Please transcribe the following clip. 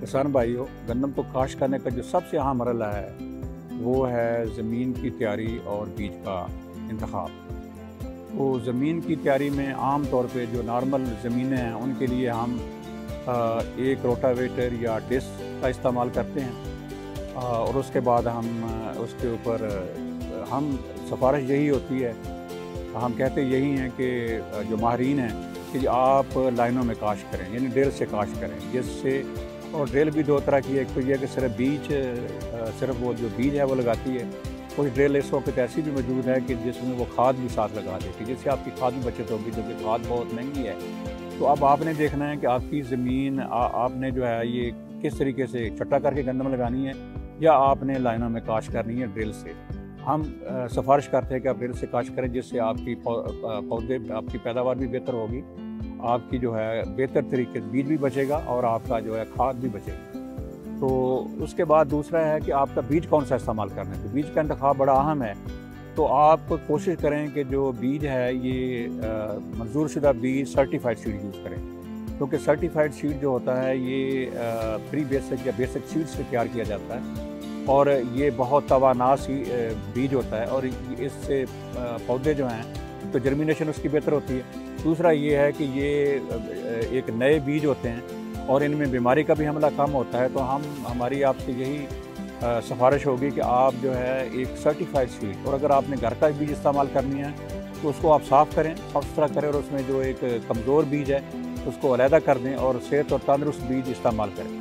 किसान भाइयों, गंदम को काश्त करने का जो सबसे अहम मरहला है वो है ज़मीन की तैयारी और बीज का इंतखाब। तो ज़मीन की तैयारी में आम तौर पे जो नॉर्मल ज़मीनें हैं उनके लिए हम एक रोटावेटर या डिस्क का इस्तेमाल करते हैं और उसके बाद हम उसके ऊपर हम सिफारिश यही होती है, हम कहते यही हैं कि जो माहिरीन हैं कि आप लाइनों में काश्त करें, यानी ड्रिल से काश्त करें, जिससे और ड्रिल भी दो तरह की है। एक तो यह कि सिर्फ वो जो बीज है वो लगाती है। कुछ ड्रिल इस वक्त ऐसी भी मौजूद है कि जिसमें वो खाद भी साथ लगा देती है, जिससे आपकी खाद भी बचत होगी, क्योंकि खाद बहुत महंगी है। तो अब आपने देखना है कि आपकी ज़मीन आपने जो है ये किस तरीके से छट्टा करके गंदम लगानी है या आपने लाइनों में काश्त करनी है ड्रिल से। हम सिफारिश करते हैं कि आप ड्रिल से काश्त करें, जिससे आपकी पौधे आपकी पैदावार भी बेहतर होगी, आपकी जो है बेहतर तरीके से बीज भी बचेगा और आपका जो है खाद भी बचेगी। तो उसके बाद दूसरा है कि आपका बीज कौन सा इस्तेमाल करना है। तो बीज का इंतखाब बड़ा अहम है। तो आप कोशिश करें कि जो बीज है ये मंजूर शुदा बीज सर्टिफाइड सीड यूज़ करें, क्योंकि सर्टिफाइड सीड जो होता है ये प्री बेसिक या बेसिक सीड से तैयार किया जाता है और ये बहुत तवानास बीज होता है और इससे पौधे जो हैं तो जर्मिनेशन उसकी बेहतर होती है। दूसरा ये है कि ये एक नए बीज होते हैं और इनमें बीमारी का भी हमला कम होता है। तो हमारी आपसे यही सिफारिश होगी कि आप जो है एक सर्टिफाइड सीड, और अगर आपने घर का बीज इस्तेमाल करनी है तो उसको आप साफ़ करें, साफ सुथरा करें और उसमें जो एक कमज़ोर बीज है उसको अलहदा कर दें और सेहत और तंदुरुस्त बीज इस्तेमाल करें।